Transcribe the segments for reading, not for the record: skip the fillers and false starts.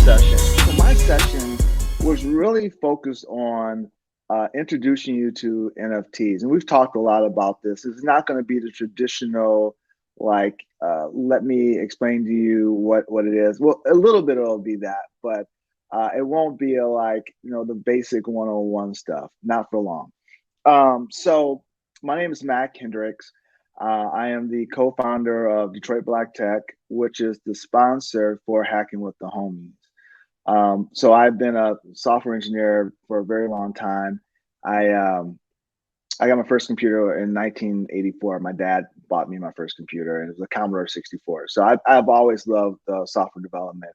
session. So my session was really focused on introducing you to NFTs, and we've talked a lot about this. It's not going to be the traditional, like, let me explain to you what it is. Well, a little bit it'll be that, but it won't be like the basic 101 stuff. Not for long. So my name is Mack Hendricks. I am the co-founder of Detroit Black Tech, which is the sponsor for Hacking with the Homies. So I've been a software engineer for a very long time. I um, I got my first computer in 1984. My dad bought me my first computer, and it was a Commodore 64. So I've always loved software development.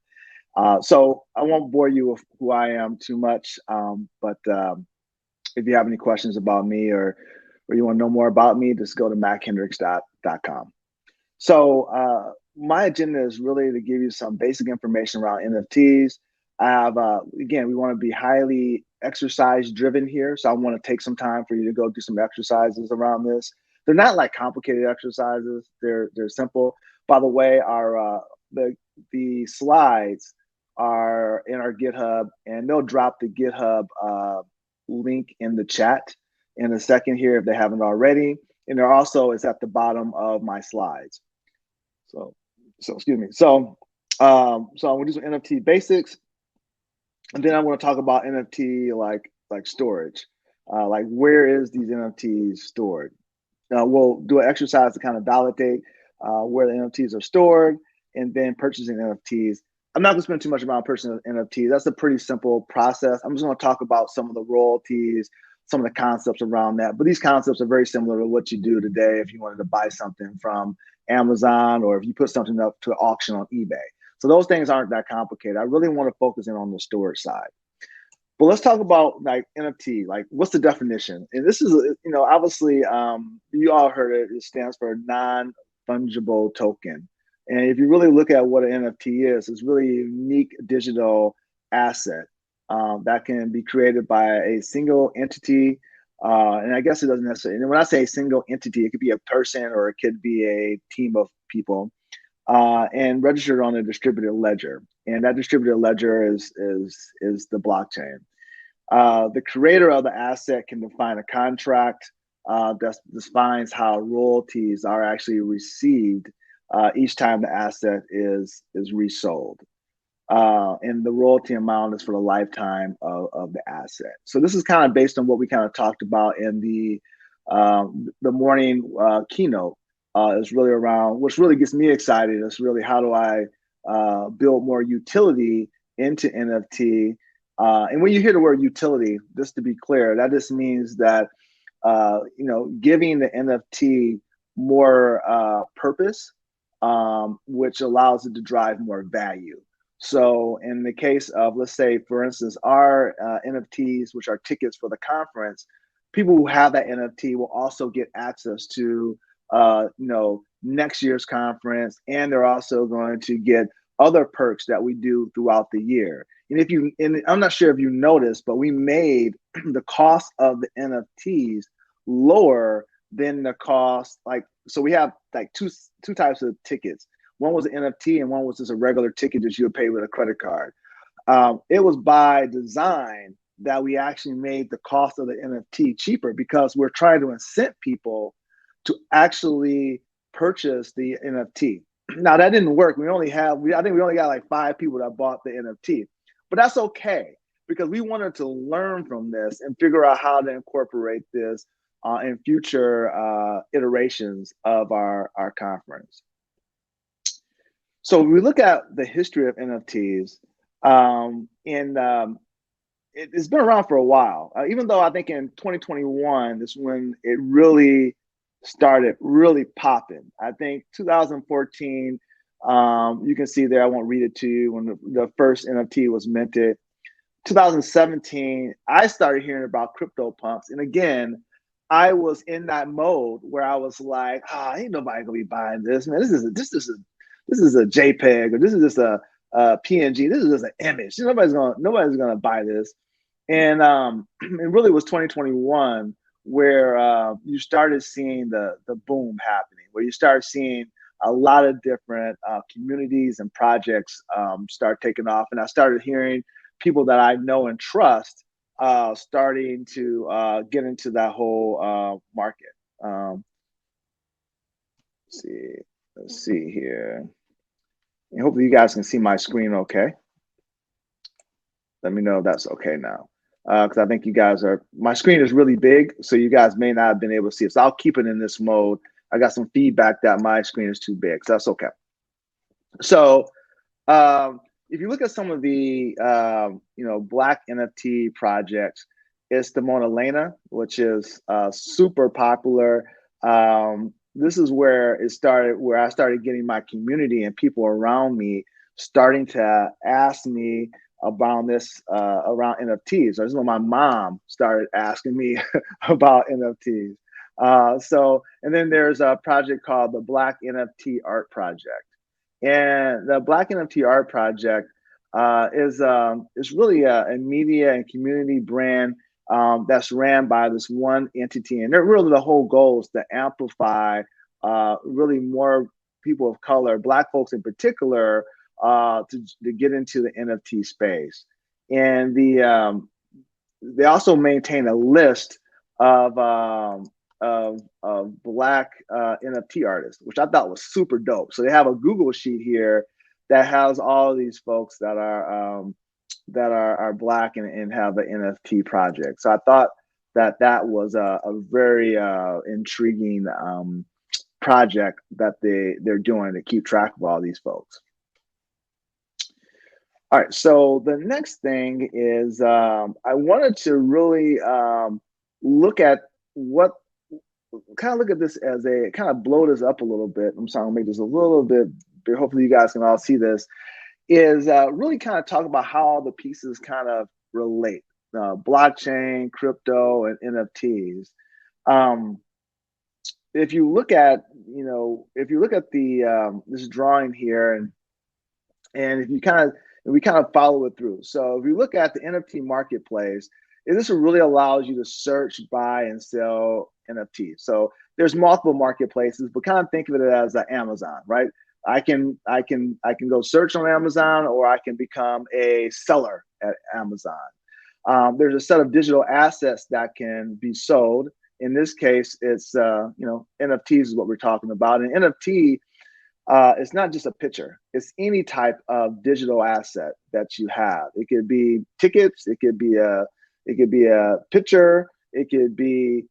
So I won't bore you with who I am too much, but if you have any questions about me or you want to know more about me, just go to mackhendricks.com. So my agenda is really to give you some basic information around NFTs. I have, again, we want to be highly exercise driven here. So I want to take some time for you to go do some exercises around this. They're not like complicated exercises. They're simple. By the way, our the slides are in our GitHub, and they'll drop the GitHub link in the chat in a second here if they haven't already. And there also is at the bottom of my slides. So excuse me. So I'm gonna do some NFT basics, and then I'm gonna talk about NFT like storage, like where is these NFTs stored. We'll do an exercise to kind of validate where the NFTs are stored, and then purchasing NFTs. I'm not gonna spend too much about purchasing NFTs. That's a pretty simple process. I'm just gonna talk about some of the royalties, some of the concepts around that. But these concepts are very similar to what you do today if you wanted to buy something from Amazon or if you put something up to auction on eBay. So those things aren't that complicated. I really want to focus in on the storage side. But let's talk about like NFT. Like, what's the definition? And this is, obviously, you all heard it. It stands for non-fungible token. And if you really look at what an NFT is, it's really a unique digital asset that can be created by a single entity. And I guess it doesn't necessarily, and when I say a single entity, it could be a person or it could be a team of people and registered on a distributed ledger. And that distributed ledger is the blockchain. The creator of the asset can define a contract that defines how royalties are actually received each time the asset is resold. And the royalty amount is for the lifetime of the asset. So this is kind of based on what we kind of talked about in the morning keynote. Is really around which really gets me excited. Is really how do I build more utility into NFT. And when you hear the word utility, just to be clear, that just means that giving the NFT more purpose, which allows it to drive more value. So in the case of, let's say, for instance, our NFTs, which are tickets for the conference, people who have that NFT will also get access to, next year's conference, and they're also going to get other perks that we do throughout the year. And I'm not sure if you noticed, but we made the cost of the NFTs lower than the cost. So we have like two types of tickets. One was an NFT and one was just a regular ticket that you would pay with a credit card. It was by design that we actually made the cost of the NFT cheaper because we're trying to incent people to actually purchase the NFT. Now that didn't work. I think we only got like 5 people that bought the NFT, but that's okay because we wanted to learn from this and figure out how to incorporate this in future iterations of our conference. So we look at the history of NFTs, it's been around for a while. Even though I think in 2021 is when it really started really popping. I think 2014, you can see there, I won't read it to you, when the first NFT was minted. 2017, I started hearing about crypto pumps. And again, I was in that mode where I was like, ain't nobody gonna be buying this, man. This is a JPEG, or this is just a PNG. This is just an image. Nobody's gonna buy this. And it really was 2021 where you started seeing the boom happening, where you start seeing a lot of different communities and projects start taking off. And I started hearing people that I know and trust starting to get into that whole market. Let's see, let's see here. And hopefully you guys can see my screen okay. Let me know if that's okay now. Because I think you guys my screen is really big, so you guys may not have been able to see it. So I'll keep it in this mode. I got some feedback that my screen is too big, so that's okay. So if you look at some of the Black NFT projects, it's the Mona Lena, which is super popular. This is where it started, where I started getting my community and people around me starting to ask me about this around NFTs. This is when my mom started asking me about NFTs. And then there's a project called the Black NFT Art Project. And the Black NFT Art Project is really a media and community brand that's ran by this one entity. And really the whole goal is to amplify really more people of color, Black folks in particular, to get into the NFT space. And they also maintain a list of Black NFT artists, which I thought was super dope. So they have a Google sheet here that has all of these folks that are Black and have an NFT project. So I thought that was a very intriguing project that they're doing to keep track of all these folks. All right, so the next thing is I wanted to really look at look at this as a kind of blow this up a little bit. I'm sorry, I'll make this a little bit, hopefully you guys can all see this, is really kind of talk about how all the pieces kind of relate, blockchain, crypto, and NFTs. If you look at, the this drawing here, and if we kind of follow it through. So if you look at the NFT marketplace, this really allows you to search, buy, and sell NFTs. So there's multiple marketplaces, but kind of think of it as Amazon, right? I can go search on Amazon, or I can become a seller at Amazon. There's a set of digital assets that can be sold. In this case, it's NFTs is what we're talking about. And NFT, it's not just a picture. It's any type of digital asset that you have. It could be tickets. It could be a picture. It could be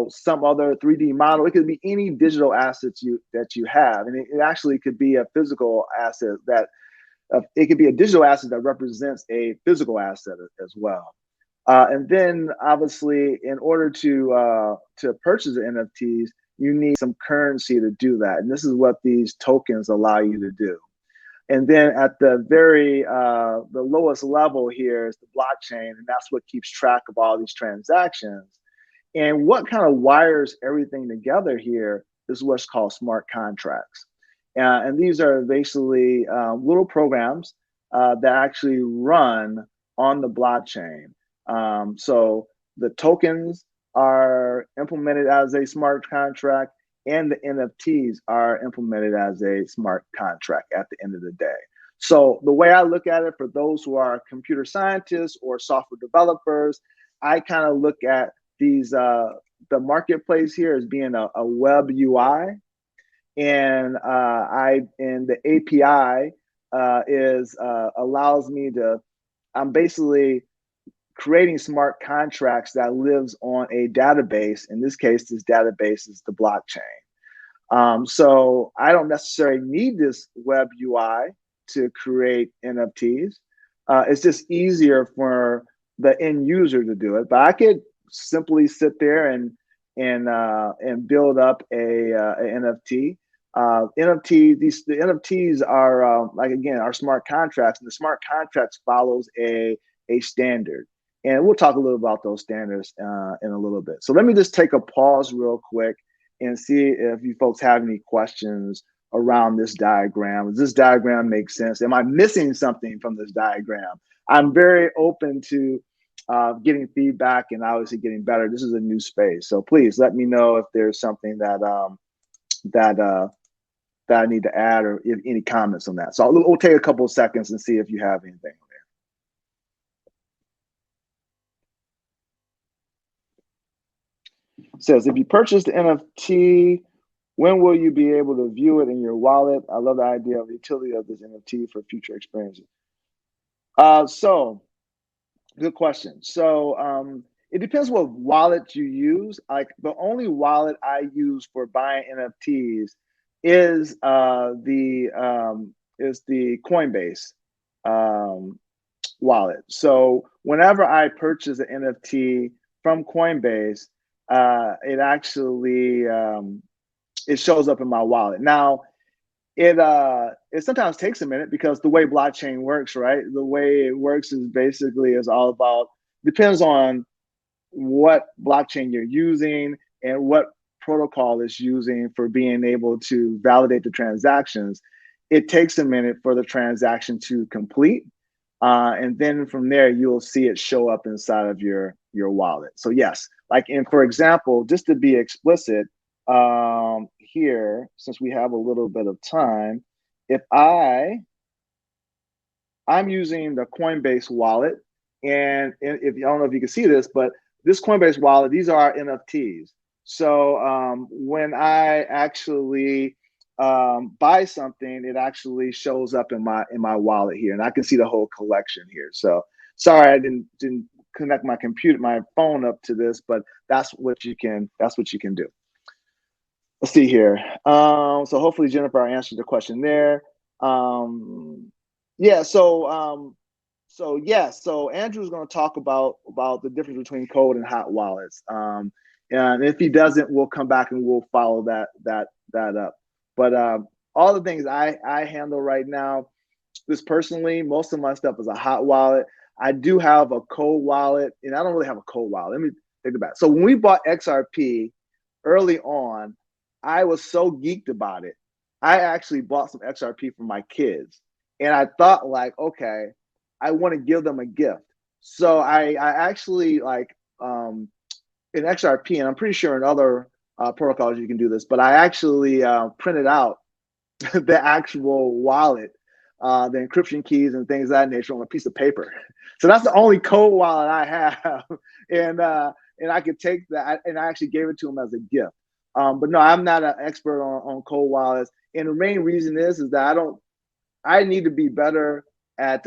some other 3D model. It could be any digital assets that you have, and it actually could be a physical asset that it could be a digital asset that represents a physical asset as well. And then obviously, in order to purchase the NFTs, you need some currency to do that. And this is what these tokens allow you to do. And then at the the lowest level here is the blockchain, and that's what keeps track of all these transactions. And what kind of wires everything together here is what's called smart contracts. And these are basically little programs that actually run on the blockchain. So the tokens are implemented as a smart contract, and the NFTs are implemented as a smart contract at the end of the day. So the way I look at it, for those who are computer scientists or software developers, I kind of look at these the marketplace here as being a web UI, and the API allows me to. I'm basically creating smart contracts that lives on a database. In this case, this database is the blockchain. So I don't necessarily need this web UI to create NFTs. It's just easier for the end user to do it. But I could simply sit there and build up a NFT. The NFTs are are smart contracts, and the smart contracts follows a standard. And we'll talk a little about those standards in a little bit. So let me just take a pause real quick and see if you folks have any questions around this diagram. Does this diagram make sense? Am I missing something from this diagram? I'm very open to getting feedback and obviously getting better. This is a new space, so please let me know if there's something that that I need to add, or if any comments on that. So we'll take a couple of seconds and see if you have anything. It says, if you purchase the NFT, when will you be able to view it in your wallet? I love the idea of the utility of this NFT for future experiences. So good question. So it depends what wallet you use. Like the only wallet I use for buying NFTs is the Coinbase wallet. So whenever I purchase an NFT from Coinbase, it actually it shows up in my wallet. Now it sometimes takes a minute because the way blockchain works, right? The way it works is basically is all about, depends on what blockchain you're using and what protocol it's using for being able to validate the transactions. It takes a minute for the transaction to complete. And then from there, you'll see it show up inside of your wallet. So yes, like for example, just to be explicit, here, since we have a little bit of time, if I'm using the Coinbase wallet, and if I don't know if you can see this, but this Coinbase wallet, these are our NFTs. So when I actually buy something, it actually shows up in my wallet here, and I can see the whole collection here. So sorry, I didn't connect my phone up to this, but that's what you can do. Let's see here. So hopefully Jennifer, I answered the question there. Yeah. So Andrew's going to talk about the difference between cold and hot wallets. And if he doesn't, we'll come back and we'll follow that up. But all the things I handle right now, just personally, most of my stuff is a hot wallet. I do have a cold wallet, and I don't really have a cold wallet. Let me think about it. So when we bought XRP early on, I was so geeked about it. I actually bought some XRP for my kids. And I thought like, okay, I want to give them a gift. So I actually like in XRP, and I'm pretty sure in other protocols you can do this, but I actually printed out the actual wallet, the encryption keys and things of that nature on a piece of paper. So that's the only code wallet I have. And I could take that, and I actually gave it to him as a gift. But no, I'm not an expert on cold wallets. And the main reason is that I need to be better at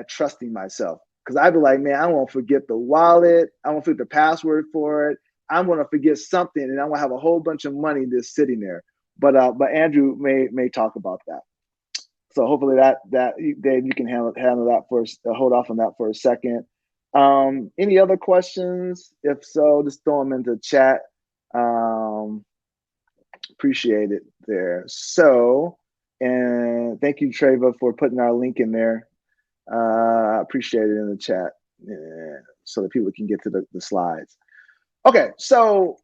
trusting myself. Because I'd be like, man, I won't forget the wallet. I won't forget the password for it. I'm going to forget something, and I'm going to have a whole bunch of money just sitting there. But Andrew may talk about that. So hopefully that Dave, you can handle that first. Hold off on that for a second. Any other questions? If so, just throw them into chat. Appreciate it there. So, and thank you, Treva, for putting our link in there. I appreciate it in the chat, so that people can get to the slides. Okay, so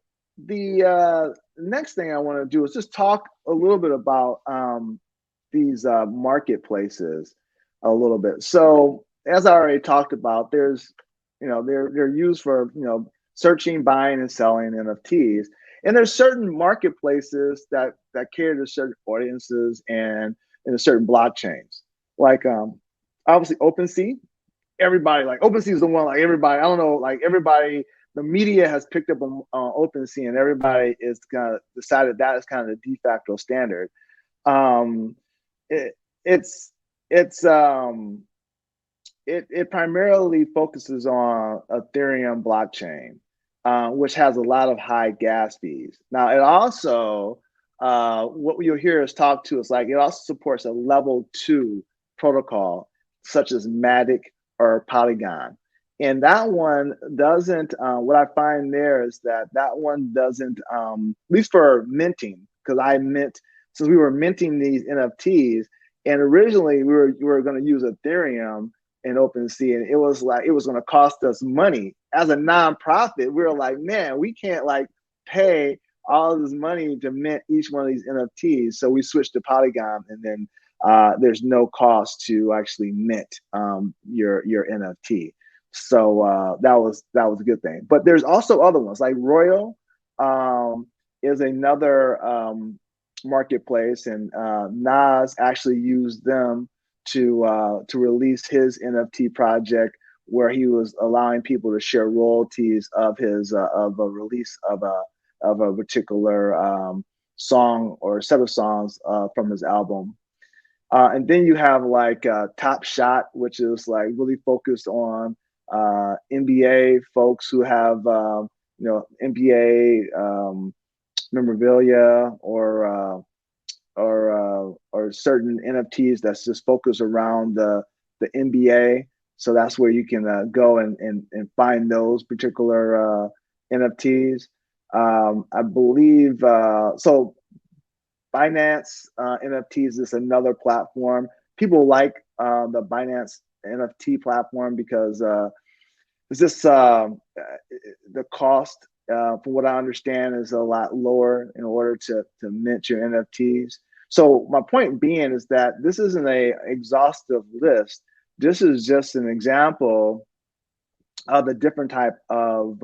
the next thing I want to do is just talk a little bit about these marketplaces a little bit. So as I already talked about, there's, they're used for, searching, buying, and selling NFTs. And there's certain marketplaces that cater to certain audiences and certain blockchains. Like obviously OpenSea. Everybody, like, OpenSea is the one, like, everybody, I don't know, like, everybody, the media has picked up on OpenSea, and everybody is kind of decided that is kind of the de facto standard. It primarily focuses on Ethereum blockchain, which has a lot of high gas fees. Now, it also, what you'll hear us talk to is like, it also supports a level 2 protocol, such as Matic or Polygon. And that one doesn't, what I find there is that one doesn't, at least for minting, because since we were minting these NFTs, and originally we were going to use Ethereum and OpenSea, and it was going to cost us money. As a nonprofit, we were like, man, we can't like pay all this money to mint each one of these NFTs. So we switched to Polygon, and then there's no cost to actually mint your NFT. So that was a good thing. But there's also other ones like Royal is another marketplace, and Nas actually used them to release his NFT project, where he was allowing people to share royalties of his of a release of a particular song or set of songs from his album. And then you have like Top Shot, which is like really focused on NBA folks who have NBA memorabilia or certain NFTs that's just focused around the NBA. So that's where you can go and find those particular NFTs. I believe so. Binance NFTs is another platform. People like the Binance NFT platform because it's just the cost, from what I understand, is a lot lower in order to mint your NFTs. So my point being is that this isn't a exhaustive list. This is just an example of the different type of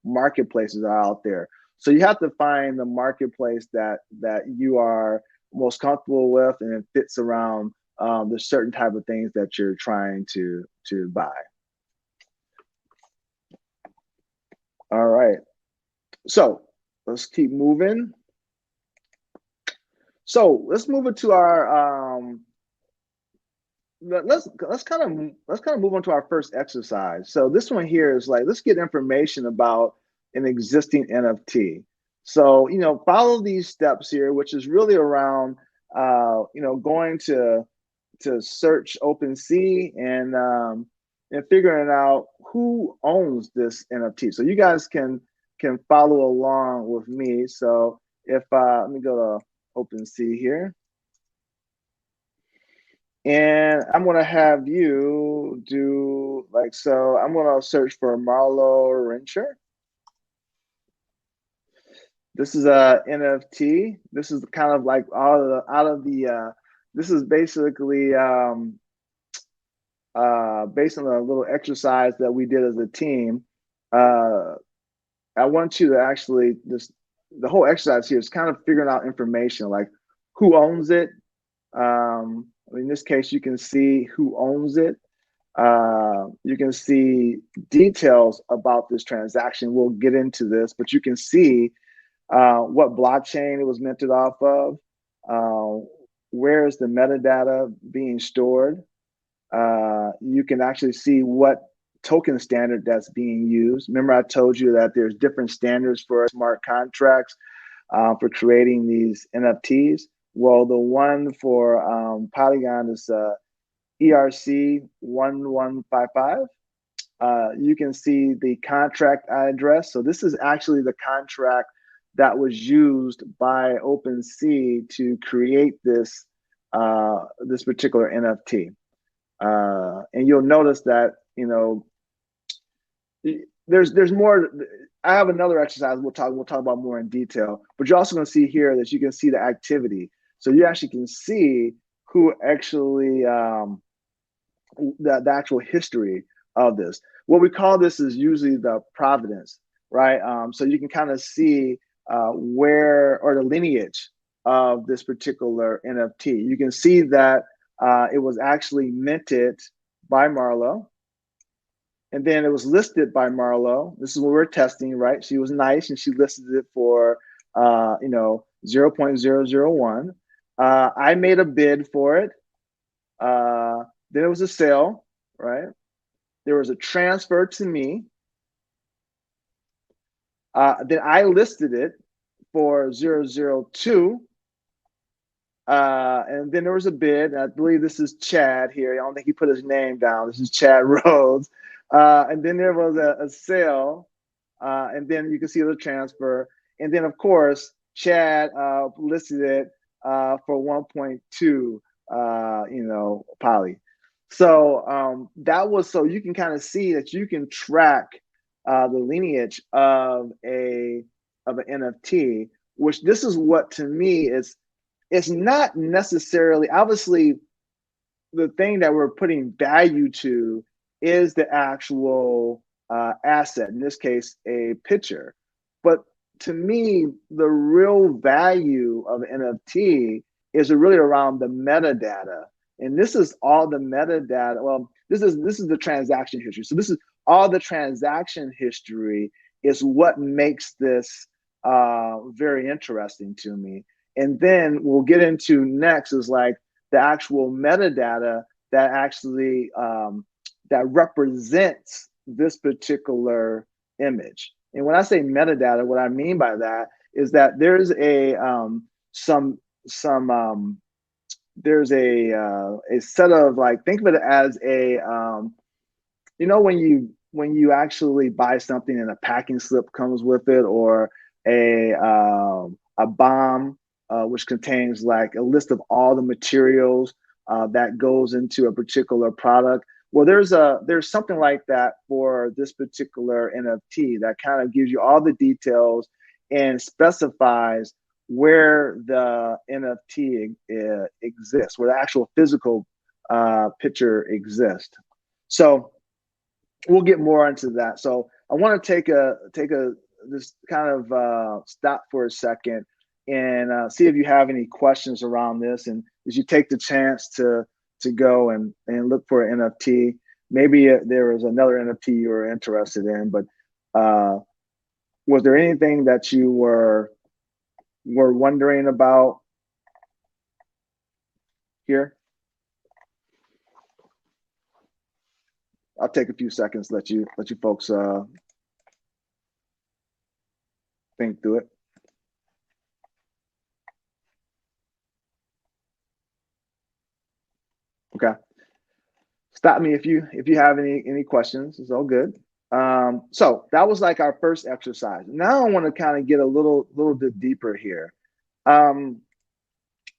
marketplaces that are out there. So you have to find the marketplace that you are most comfortable with, and it fits around the certain type of things that you're trying to buy. All right. So let's keep moving. So let's move into our let's kind of move on to our first exercise. So this one here is like, let's get information about an existing NFT. So follow these steps here, which is really around going to search OpenSea and figuring out who owns this NFT. So you guys can follow along with me. So if let me go to OpenSea here. And I'm going to have you do like so. I'm going to search for Marlo Rencher. This is a NFT. This is kind of like out of the. This is basically based on a little exercise that we did as a team. I want you to actually the whole exercise here is kind of figuring out information like who owns it. In this case, you can see who owns it. You can see details about this transaction. We'll get into this, but you can see what blockchain it was minted off of, where is the metadata being stored. You can actually see what token standard that's being used. Remember, I told you that there's different standards for smart contracts for creating these NFTs. Well, the one for Polygon is ERC 1155. You can see the contract address. So this is actually the contract that was used by OpenSea to create this this particular NFT. And you'll notice that there's more. I have another exercise we'll talk about more in detail, but you're also going to see here that you can see the activity. So you actually can see who actually the actual history of this. What we call this is usually the provenance, right? So you can kind of see where or the lineage of this particular NFT. You can see that it was actually minted by Marlo. And then it was listed by Marlo. This is what we're testing, right? She was nice and she listed it for 0.001. I made a bid for it. Then it was a sale, right? There was a transfer to me. Then I listed it for 002. And then there was a bid. I believe this is Chad here. I don't think he put his name down. This is Chad Rhodes. And then there was a sale. And then you can see the transfer. And then, of course, Chad listed it for 1.2, poly. So that was so you can kind of see that you can track the lineage of an NFT, which this is what to me is. It's not necessarily, obviously, the thing that we're putting value to is the actual asset, in this case, a picture. But to me, the real value of NFT is really around the metadata. And this is all the metadata. Well, this is the transaction history. So this is all the transaction history is what makes this very interesting to me. And then we'll get into next is like the actual metadata that actually that represents this particular image. And when I say metadata, what I mean by that is that there's some there's a set of, like, think of it as a when you actually buy something and a packing slip comes with it, or a bomb which contains like a list of all the materials that goes into a particular product. Well, there's something like that for this particular NFT that kind of gives you all the details and specifies where the NFT exists, where the actual physical picture exists. So we'll get more into that. So I want to take a this kind of stop for a second and see if you have any questions around this, and as you take the chance to go and look for an NFT. Maybe there was another NFT you were interested in, but was there anything that you were wondering about here? I'll take a few seconds, let you folks think through it. Okay. Stop me if you have any questions. It's all good. So that was like our first exercise. Now I want to kind of get a little bit deeper here.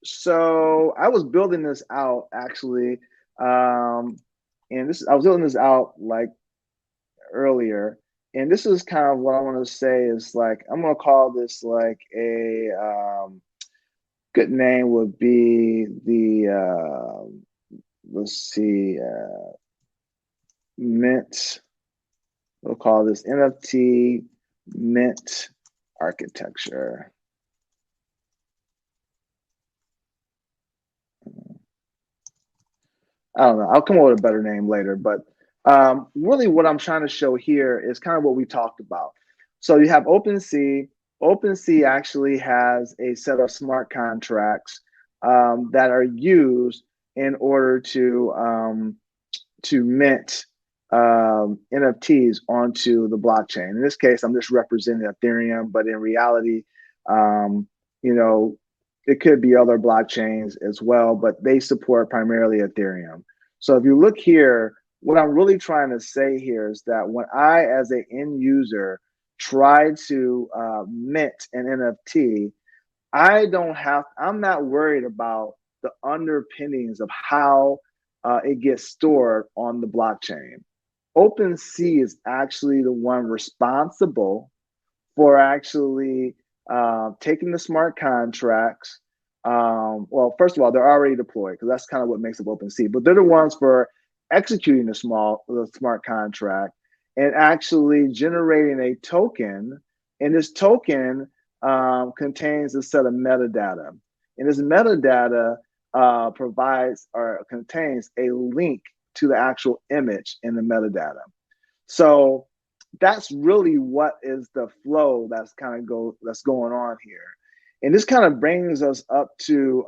So I was building this out actually, and I was building this out like earlier, and this is kind of what I want to say is like I'm going to call this like a good name would be the let's see, mint. We'll call this NFT mint architecture. I don't know. I'll come up with a better name later, but really what I'm trying to show here is kind of what we talked about. So you have OpenSea. OpenSea actually has a set of smart contracts that are used in order to mint NFTs onto the blockchain. In this case, I'm just representing Ethereum, but in reality, you know, it could be other blockchains as well, but they support primarily Ethereum. So if you look here, what I'm really trying to say here is that when I, as an end user, try to mint an NFT, I'm not worried about the underpinnings of how it gets stored on the blockchain. OpenSea is actually the one responsible for actually taking the smart contracts. Well, first of all, they're already deployed because that's kind of what makes up OpenSea, but they're the ones for executing the smart contract and actually generating a token. And this token contains a set of metadata. And this metadata provides or contains a link to the actual image in the metadata. So that's really what is the flow that's going on here. And this kind of brings us up to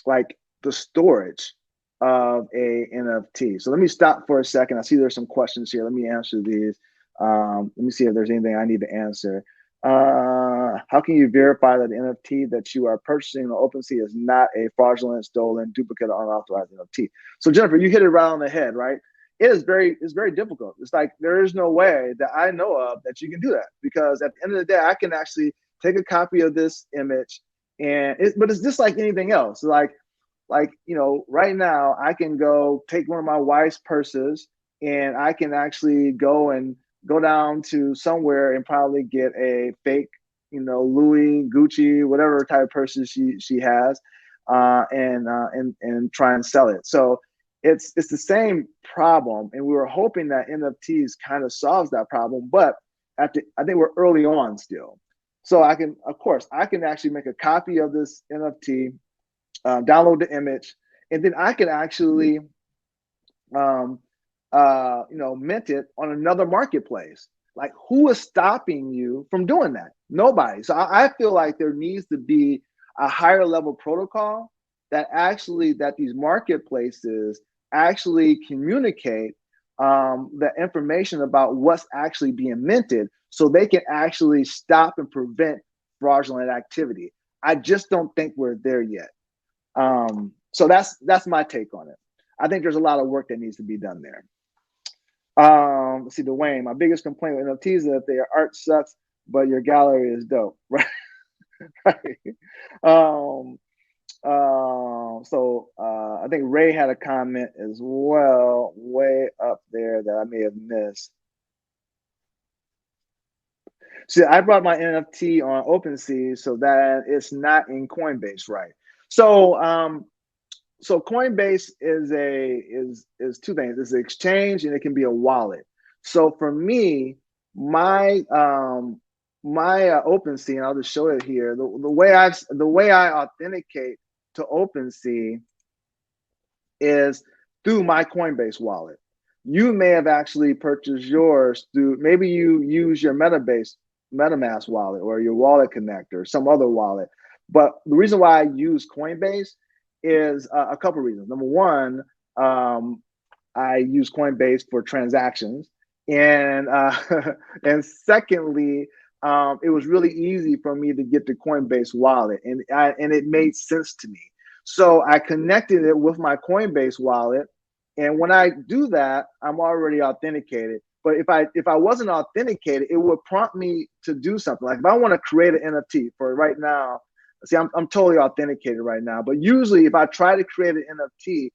like the storage of a NFT. So let me stop for a second. I see there's some questions here. Let me answer these. Let me see if there's anything I need to answer. How can you verify that the NFT that you are purchasing on OpenSea is not a fraudulent, stolen, duplicate, or unauthorized NFT? So Jennifer, you hit it right on the head, right? It's very difficult. It's like there is no way that I know of that you can do that, because at the end of the day, I can actually take a copy of this image but it's just like anything else. Like right now I can go take one of my wife's purses and I can actually go down to somewhere and probably get a fake, Louis, Gucci, whatever type of purses she has, and try and sell it. So it's the same problem, and we were hoping that NFTs kind of solves that problem, but I think we're early on still. So I can, of course, I can actually make a copy of this NFT, download the image, and then I can actually, um, mint it on another marketplace. Like, who is stopping you from doing that? Nobody. So I feel like there needs to be a higher level protocol that these marketplaces actually communicate the information about what's actually being minted, so they can actually stop and prevent fraudulent activity. I just don't think we're there yet. So that's my take on it. I think there's a lot of work that needs to be done there. Let's see, Dwayne. My biggest complaint with NFTs is that their art sucks, but your gallery is dope, right? Right. Um, I think Ray had a comment as well, way up there that I may have missed. See, I brought my NFT on OpenSea so that it's not in Coinbase, right? So, so Coinbase is two things. It's an exchange and it can be a wallet. So for me, my OpenSea, and I'll just show it here. The way I authenticate to OpenSea is through my Coinbase wallet. You may have actually purchased yours through, maybe you use your MetaMask wallet or your wallet connector, some other wallet. But the reason why I use Coinbase is a couple of reasons. Number one, I use Coinbase for transactions, and and secondly, it was really easy for me to get the Coinbase wallet, and it made sense to me. So I connected it with my Coinbase wallet, and when I do that, I'm already authenticated. But if I wasn't authenticated, it would prompt me to do something. Like if I want to create an NFT for right now, see, I'm totally authenticated right now. But usually, if I try to create an NFT,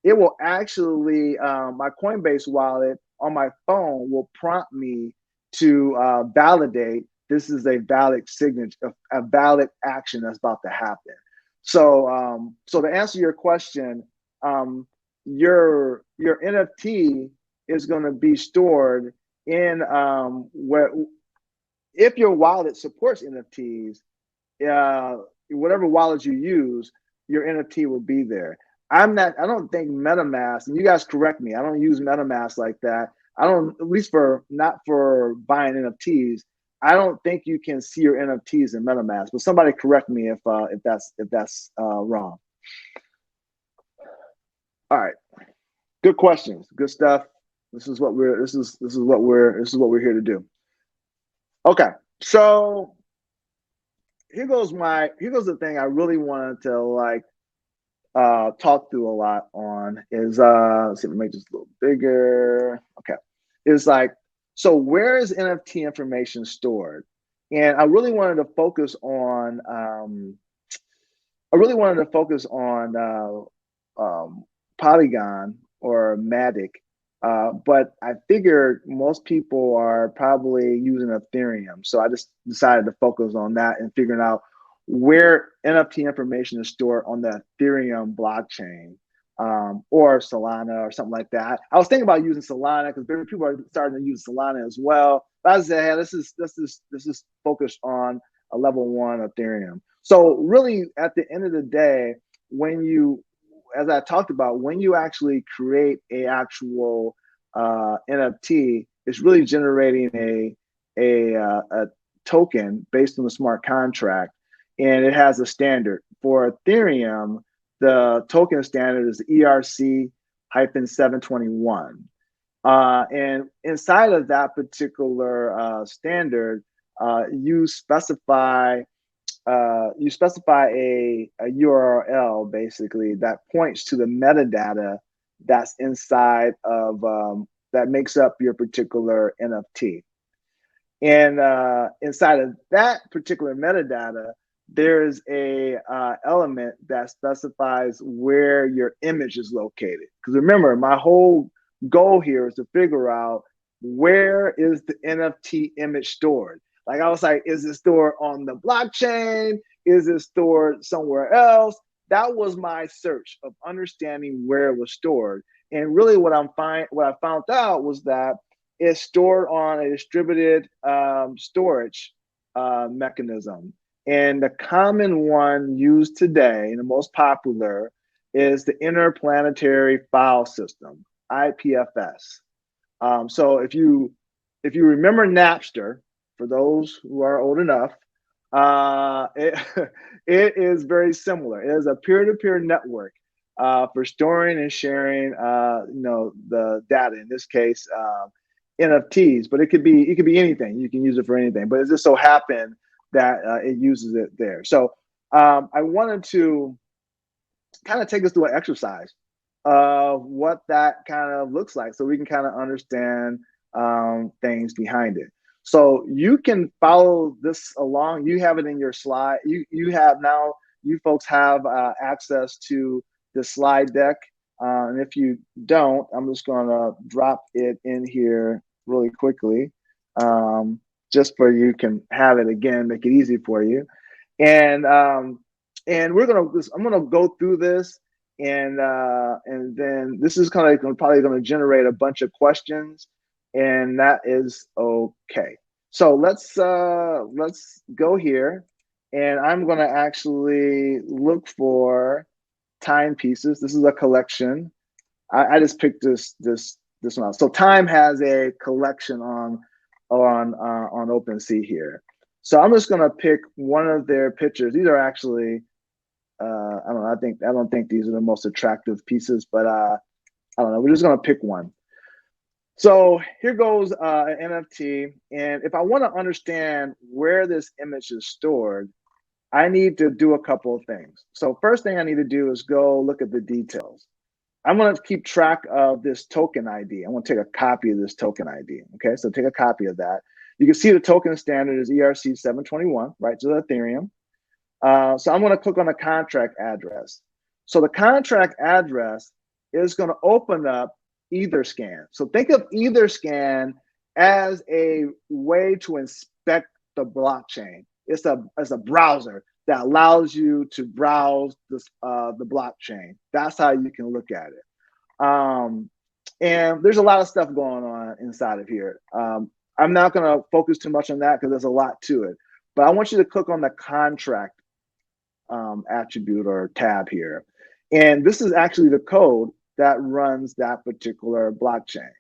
it will actually my Coinbase wallet on my phone will prompt me to validate this is a valid signature, a valid action that's about to happen. So to answer your question, your NFT is going to be stored in where if your wallet supports NFTs, whatever wallet you use, your NFT will be there. I don't think MetaMask, and you guys correct me, I don't use MetaMask like that. I don't, at least for not for buying NFTs. I don't think you can see your NFTs in MetaMask, but somebody correct me if that's wrong. All right, good questions, good stuff. This is what we're here to do. Okay, so here goes the thing I really wanted to like talk through a lot on is let's see, let me make this a little bigger. Okay. Is like, so where is NFT information stored? And I really wanted to focus on Polygon or Matic, but I figured most people are probably using Ethereum. So I just decided to focus on that and figuring out where NFT information is stored on the Ethereum blockchain, or Solana or something like that. I was thinking about using Solana because people are starting to use Solana as well. But I said, hey, this is focused on a level one Ethereum. So really, at the end of the day, as I talked about, when you actually create a actual NFT, it's really generating a token based on the smart contract, and it has a standard. For Ethereum, the token standard is ERC 721. And inside of that particular standard, you specify a URL basically that points to the metadata that's inside of that makes up your particular NFT. And inside of that particular metadata, there's a element that specifies where your image is located. Because remember, my whole goal here is to figure out where is the NFT image stored. Like I was like, is it stored on the blockchain? Is it stored somewhere else? That was my search of understanding where it was stored. And really what I found out was that it's stored on a distributed storage mechanism. And the common one used today, and the most popular, is the Interplanetary File System, IPFS. So if you remember Napster, for those who are old enough, it it is very similar. It is a peer-to-peer network for storing and sharing, the data. In this case, NFTs, but it could be anything. You can use it for anything. But it just so happened that it uses it there. So I wanted to kind of take us through an exercise of what that kind of looks like so we can kind of understand things behind it. So you can follow this along. You have it in your slide. You have now, you folks have access to the slide deck. And if you don't, I'm just going to drop it in here really quickly, just for you can have it again, make it easy for you. And I'm gonna go through this, and then this is kind of probably going to generate a bunch of questions, and that is okay. So let's go here, and I'm going to actually look for timepieces. This is a collection. I just picked this one out. So Time has a collection on OpenSea here. So I'm just going to pick one of their pictures. These are actually, I don't know. I don't think these are the most attractive pieces, but I don't know. We're just going to pick one. So here goes an NFT, and if I want to understand where this image is stored, I need to do a couple of things. So first thing I need to do is go look at the details. I'm going to keep track of this token ID. I want to take a copy of this token ID. Okay, so take a copy of that. You can see the token standard is ERC 721, right? So Ethereum. So I'm going to click on the contract address. So the contract address is going to open up Etherscan. So think of Etherscan as a way to inspect the blockchain. It's a browser that allows you to browse the blockchain. That's how you can look at it. And there's a lot of stuff going on inside of here. I'm not going to focus too much on that because there's a lot to it. But I want you to click on the contract attribute or tab here. And this is actually the code that runs that particular blockchain.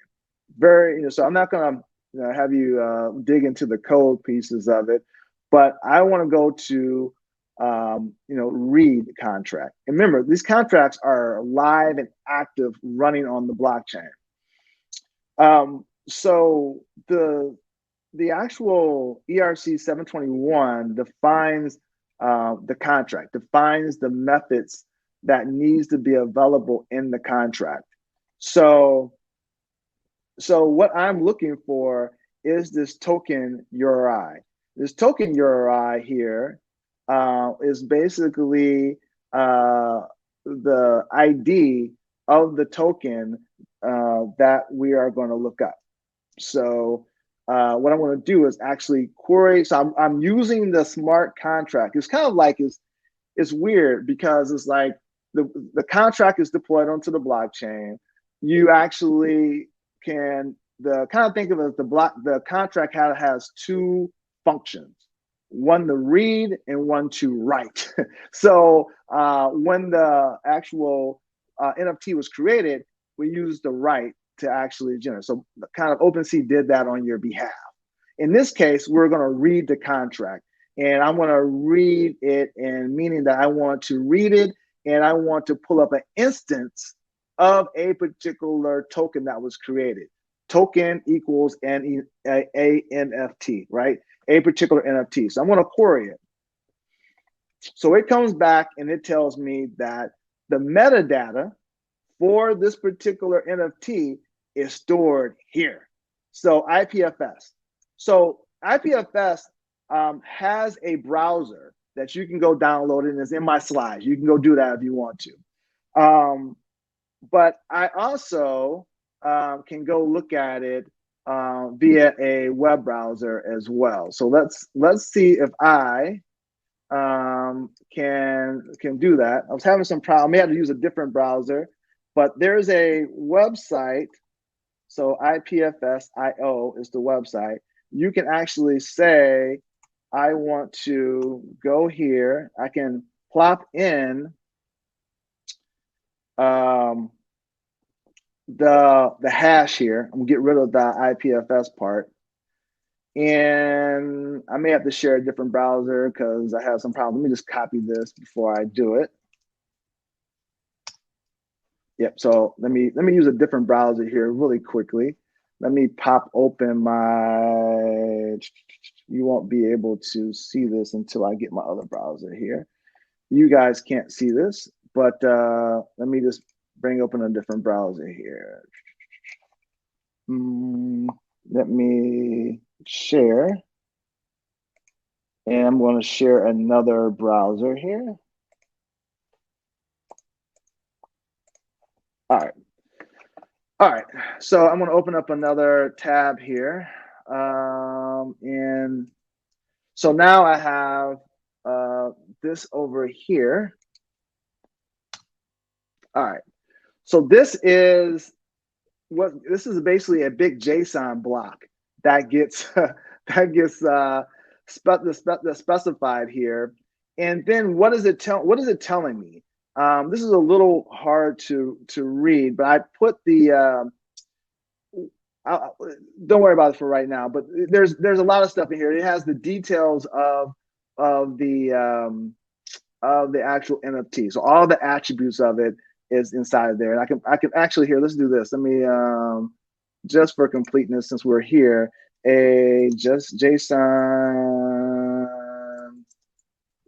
So I'm not going to have you dig into the code pieces of it, but I want to go to read contract. And remember, these contracts are live and active, running on the blockchain. So the actual ERC 721 defines the contract, defines the methods that needs to be available in the contract. So what I'm looking for is this token URI. This token URI here is basically the ID of the token that we are going to look up. So what I want to do is actually query. So I'm using the smart contract. It's kind of like it's weird because it's like the contract is deployed onto the blockchain. You actually can kind of think of it as the contract has two functions, one to read and one to write. So when the actual NFT was created, we used the write to actually generate. So kind of OpenSea did that on your behalf. In this case, we're going to read the contract, and I'm going to read it, and meaning that I want to read it and I want to pull up an instance of a particular token that was created. Token equals a NFT, right? A particular NFT. So I'm going to query it. So it comes back and it tells me that the metadata for this particular NFT is stored here. So IPFS. So IPFS has a browser that you can go download, and it's in my slides. You can go do that if you want to. But I also can go look at it via a web browser as well. So let's see if I can do that. I was having some problem. I may have to use a different browser, but there's a website. So IPFS.io is the website. You can actually say I want to go here. I can plop in um, the hash here. I'm gonna get rid of the IPFS part. And I may have to share a different browser because I have some problems. Let me just copy this before I do it. Yep. So let me use a different browser here really quickly. Let me pop open my. You won't be able to see this until I get my other browser here. You guys can't see this, but let me just bring open a different browser here. Let me share. And I'm going to share another browser here. All right. All right. So I'm going to open up another tab here. And so now I have this over here. All right. So this is basically a big JSON block that gets specified here. And then what is it telling me? This is a little hard to read, but I put the don't worry about it for right now. But there's a lot of stuff in here. It has the details of the actual NFT. So all the attributes of it is inside there. And I can actually here. Let's do this. Let me just for completeness, since we're here, just JSON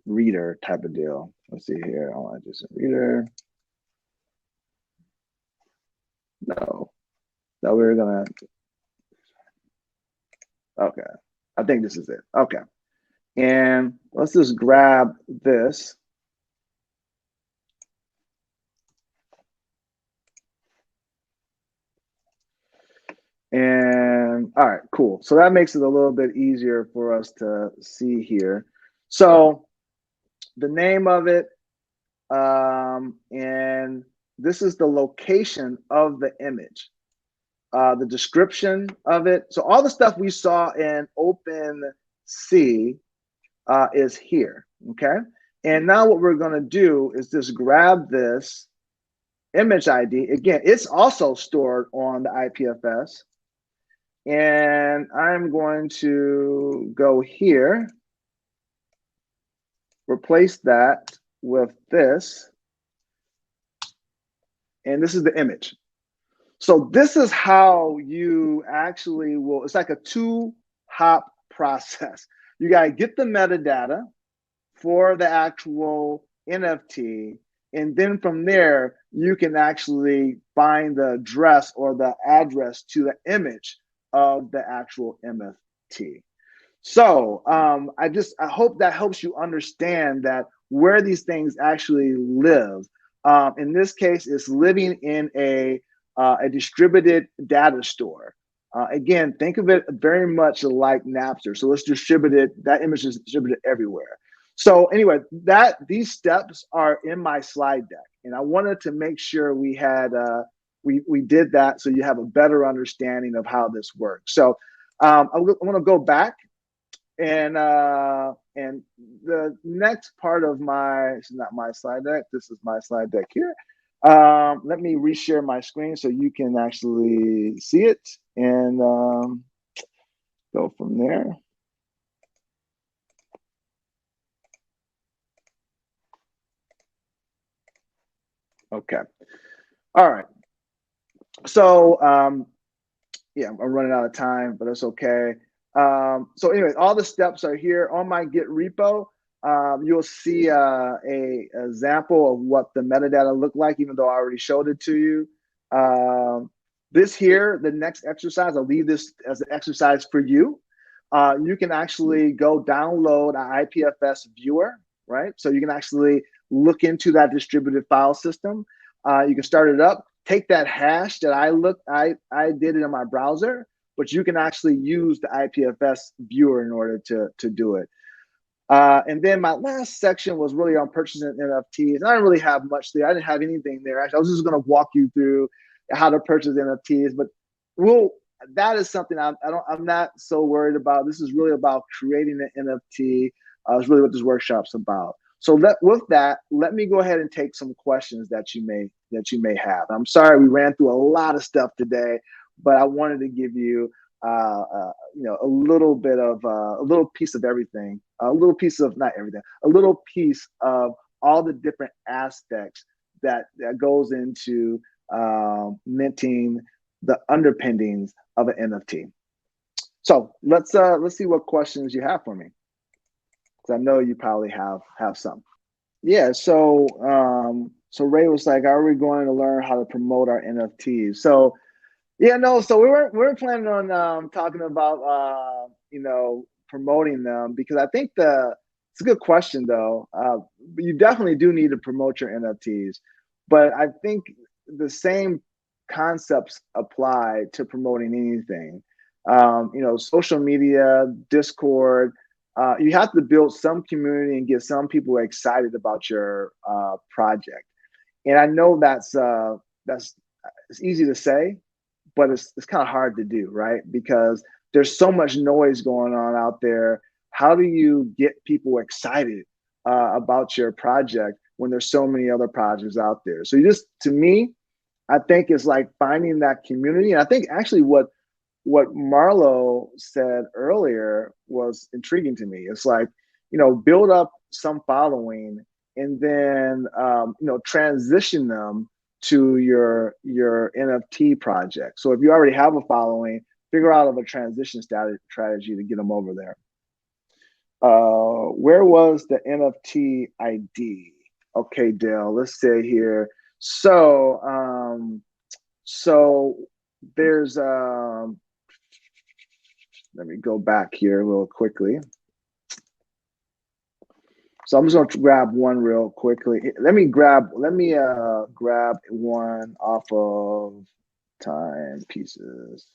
reader type of deal. Let's see here. I want JSON reader. No, we're gonna. Okay, I think this is it. Okay, and let's just grab this. And all right, cool. So that makes it a little bit easier for us to see here. So the name of it, and this is the location of the image, the description of it. So all the stuff we saw in OpenSea is here, okay? And now what we're gonna do is just grab this image ID. Again, it's also stored on the IPFS. And I'm going to go here, replace that with this, and this is the image. So this is how you actually will, it's like a two-hop process. You got to get the metadata for the actual NFT, and then from there, you can actually find the address or the address to the image of the actual NFT. So I hope that helps you understand that where these things actually live. In this case, it's living in a distributed data store. Again, think of it very much like Napster. So it's distributed. That image is distributed everywhere. So anyway, these steps are in my slide deck, and I wanted to make sure we had we did that so you have a better understanding of how this works. So I want to go back, and the next part of it's not my slide deck. This is my slide deck here. Let me reshare my screen so you can actually see it and go from there. Okay. All right. So yeah, I'm running out of time, but that's okay. So anyway, all the steps are here on my Git repo. You'll see a example of what the metadata look like, even though I already showed it to you. This here, the next exercise, I'll leave this as an exercise for you. You can actually go download an IPFS viewer, right? So you can actually look into that distributed file system. You can start it up. Take that hash that I did it in my browser, but you can actually use the IPFS viewer in order to do it. And then my last section was really on purchasing NFTs. And I didn't really have much there. I didn't have anything there. Actually, I was just going to walk you through how to purchase NFTs, but that is something I'm not so worried about. This is really about creating an NFT. It's really what this workshop's about. So with that, let me go ahead and take some questions that you may have. I'm sorry we ran through a lot of stuff today, but I wanted to give you a little bit of a little piece of everything, a little piece of not everything, a little piece of all the different aspects that goes into minting the underpinnings of an NFT. So let's see what questions you have for me, because I know you probably have some. Yeah. So Ray was like, "Are we going to learn how to promote our NFTs?" So yeah, no. So we weren't planning on talking about promoting them, because I think it's a good question though. You definitely do need to promote your NFTs, but I think the same concepts apply to promoting anything. Social media, Discord. You have to build some community and get some people excited about your project. And I know that's it's easy to say, but it's kind of hard to do, right? Because there's so much noise going on out there. How do you get people excited about your project when there's so many other projects out there? So to me, I think it's like finding that community. And I think actually what Marlo said earlier was intriguing to me. It's like, build up some following, and then transition them to your NFT project. So if you already have a following, figure out a transition strategy to get them over there. Where was the NFT ID? Okay, Dale, let's say here. So there's let me go back here real quickly. So I'm just going to grab one real quickly. Let me grab one off of timepieces,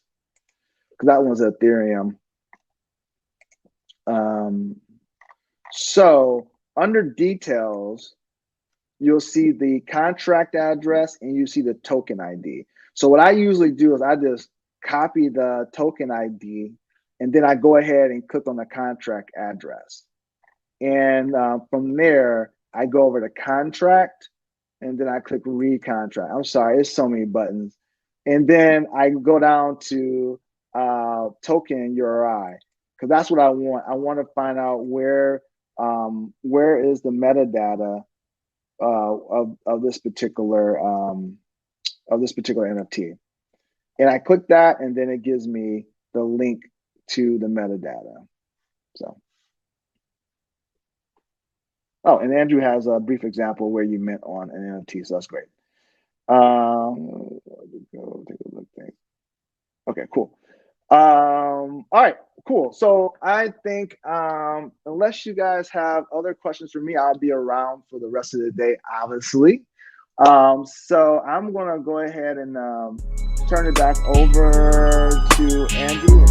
because that one's Ethereum. So under details, you'll see the contract address and you see the token ID. So what I usually do is I just copy the token ID, and then I go ahead and click on the contract address. And from there, I go over to contract, and then I click recontract. I'm sorry, it's so many buttons. And then I go down to token URI, because that's what I want. I want to find out where is the metadata of this particular NFT. And I click that, and then it gives me the link to the metadata. So. Oh, and Andrew has a brief example where you mint on an NFT, so that's great. Go take a look. Okay, cool. All right, cool. So I think unless you guys have other questions for me, I'll be around for the rest of the day, obviously. So I'm gonna go ahead and turn it back over to Andrew.